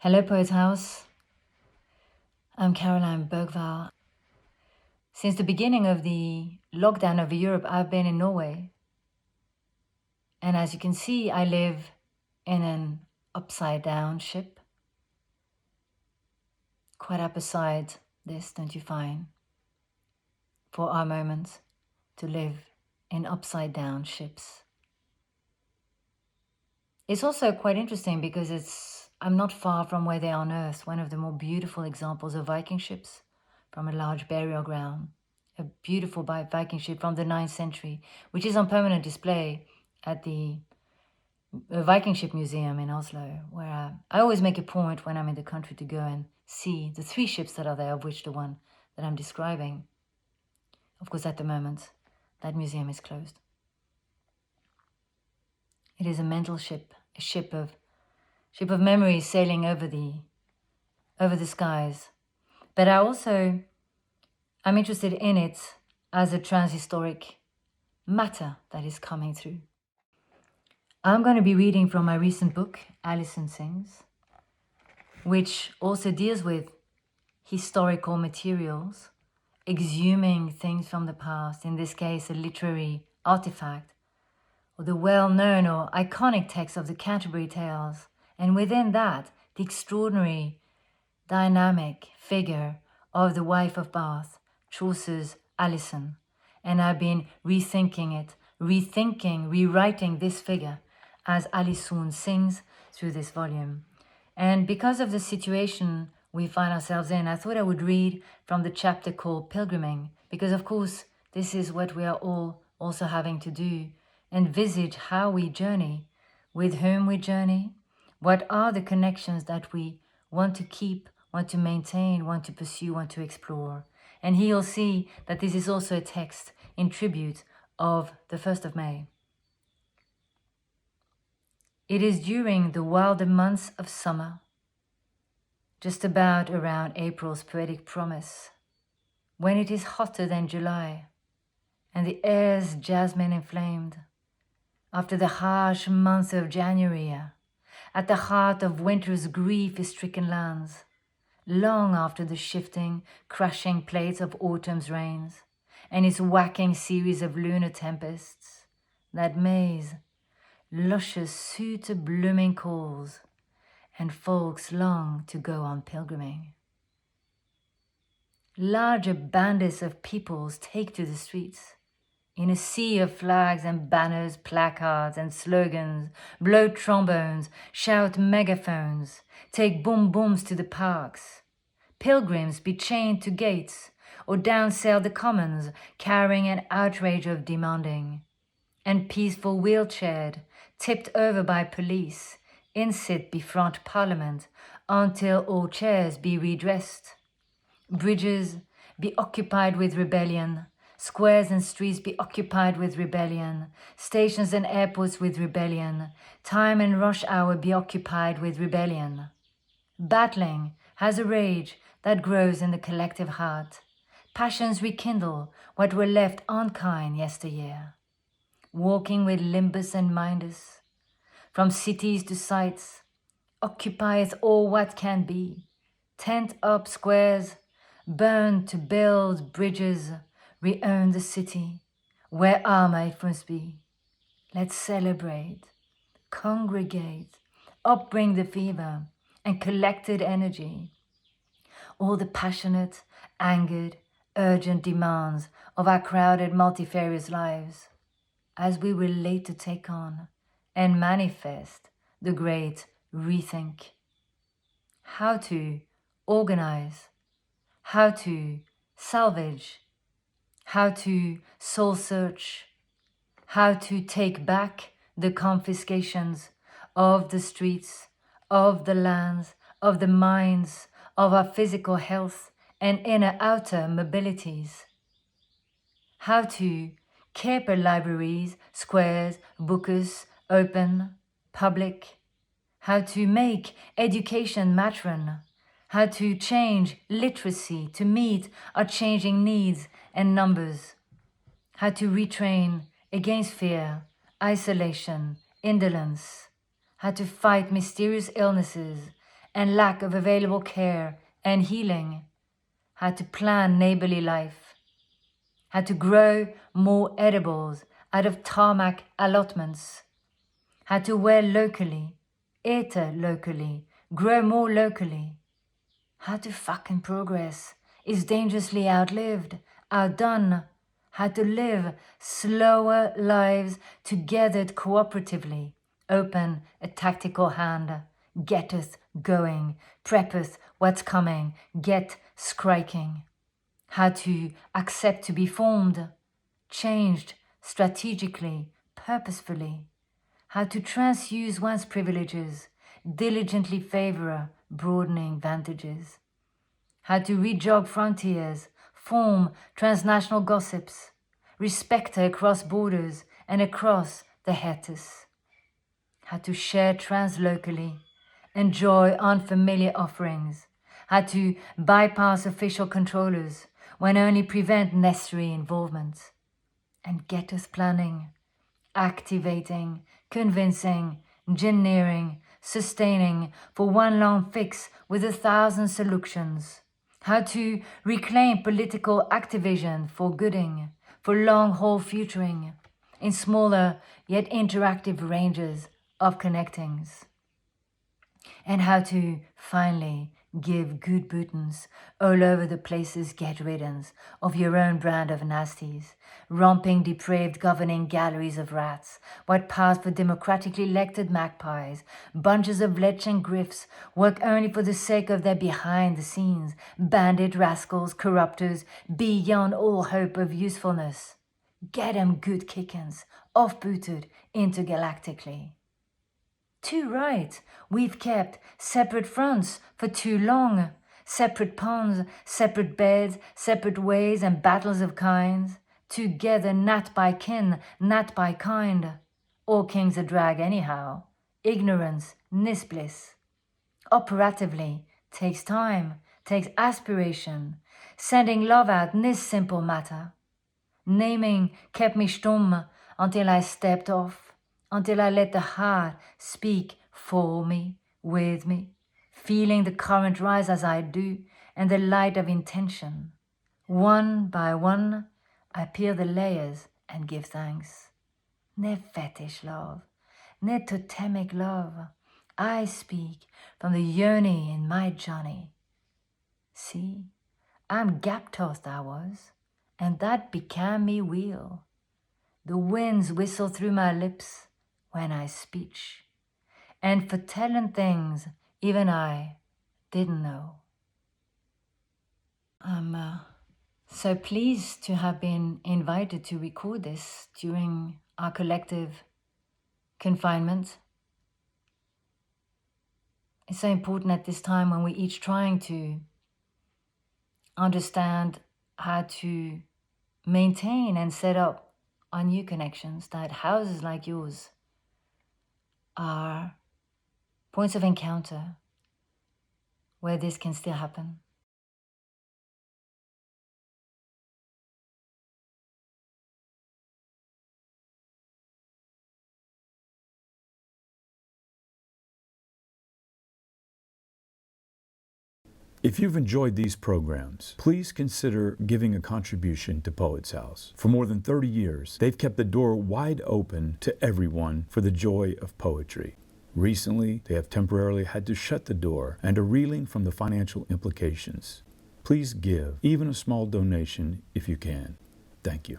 Hello, Poet House. I'm Caroline Bergvall. Since the beginning of the lockdown over Europe, I've been in Norway. And as you can see, I live in an upside-down ship. Quite up beside this, don't you find? For our moment to live in upside-down ships. It's also quite interesting because I'm not far from where they are on Earth, one of the more beautiful examples of Viking ships from a large burial ground. A beautiful Viking ship from the 9th century, which is on permanent display at the Viking Ship Museum in Oslo, where I always make a point when I'm in the country to go and see the 3 ships that are there, of which the one that I'm describing. Of course, at the moment, that museum is closed. It is a mental ship, a ship of memories sailing over the skies. But I'm interested in it as a transhistoric matter that is coming through. I'm going to be reading from my recent book, Alisoun Sings, which also deals with historical materials, exhuming things from the past, in this case a literary artifact, or the well-known or iconic text of the Canterbury Tales, and within that, the extraordinary, dynamic figure of the wife of Bath, Chaucer's Alisoun. And I've been rethinking it, rewriting this figure as Alisoun Sings through this volume. And because of the situation we find ourselves in, I thought I would read from the chapter called Pilgriming, because of course this is what we are all also having to do, envisage how we journey, with whom we journey, what are the connections that we want to keep, want to maintain, want to pursue, want to explore. And here you'll see that this is also a text in tribute of the 1st of May. It is during the wilder months of summer, just about around April's poetic promise, when it is hotter than July, and the air's jasmine inflamed, after the harsh month of January, at the heart of winter's grief-stricken lands, long after the shifting, crashing plates of autumn's rains, and its whacking series of lunar tempests, that May's luscious suit of blooming calls, and folks long to go on pilgriming. Larger bandits of peoples take to the streets, in a sea of flags and banners, placards and slogans, blow trombones, shout megaphones, take boom-booms to the parks. Pilgrims be chained to gates, or downsail the commons, carrying an outrage of demanding. And peaceful wheelchaired, tipped over by police, in-sit befront Parliament, until all chairs be redressed. Bridges be occupied with rebellion, squares and streets be occupied with rebellion, stations and airports with rebellion, time and rush hour be occupied with rebellion. Battling has a rage that grows in the collective heart. Passions rekindle what were left unkind yesteryear. Walking with limbus and mindus, from cities to sites, occupieth all what can be, tent up squares, burn to build bridges, re-own the city, where armor must be. Let's celebrate, congregate, upbring the fever and collected energy, all the passionate, angered, urgent demands of our crowded, multifarious lives, as we relate to take on and manifest the great rethink. How to organize, how to salvage, how to soul search, how to take back the confiscations of the streets, of the lands, of the minds, of our physical health and inner outer mobilities. How to keep our libraries, squares, books open, public. How to make education matron. How to change literacy to meet our changing needs and numbers. How to retrain against fear, isolation, indolence. How to fight mysterious illnesses and lack of available care and healing, how to plan neighborly life, how to grow more edibles out of tarmac allotments, how to wear locally, eat locally, grow more locally, how to fucking progress is dangerously outlived, outdone, how to live slower lives together cooperatively, open a tactical hand, getteth going, preppeth what's coming, get striking, how to accept to be formed, changed strategically, purposefully, how to transuse one's privileges, diligently favor broadening vantages, how to rejog frontiers, form transnational gossips, respect across borders and across the hiatus, how to share translocally, enjoy unfamiliar offerings, how to bypass official controllers when only prevent necessary involvement, and get us planning, activating, convincing, engineering, sustaining for one long fix with 1,000 solutions. How to reclaim political activism for gooding, for long-haul futuring, in smaller yet interactive ranges of connectings. And how to finally give good buttons all over the places get riddance of your own brand of nasties, romping depraved governing galleries of rats, what pass for democratically elected magpies, bunches of lech and griffs, work only for the sake of their behind the scenes, bandit rascals, corrupters, beyond all hope of usefulness. Get 'em good kickins, off-booted intergalactically. Too right, we've kept separate fronts for too long, separate ponds, separate beds, separate ways and battles of kinds, together not by kin, not by kind. All kings a drag anyhow, ignorance, nis bliss. Operatively, takes time, takes aspiration, sending love out nis simple matter. Naming kept me stumm until I stepped off, until I let the heart speak for me, with me, feeling the current rise as I do, and the light of intention. One by one, I peel the layers and give thanks. Ne fetish love, ne totemic love. I speak from the yoni in my Johnny. See, I'm gap-tossed I was, and that became me wheel. The winds whistle through my lips when I speech, and for telling things even I didn't know. I'm so pleased to have been invited to record this during our collective confinement. It's so important at this time when we're each trying to understand how to maintain and set up our new connections, that houses like yours are points of encounter where this can still happen. If you've enjoyed these programs, please consider giving a contribution to Poets House. For more than 30 years, they've kept the door wide open to everyone for the joy of poetry. Recently, they have temporarily had to shut the door and are reeling from the financial implications. Please give, even a small donation if you can. Thank you.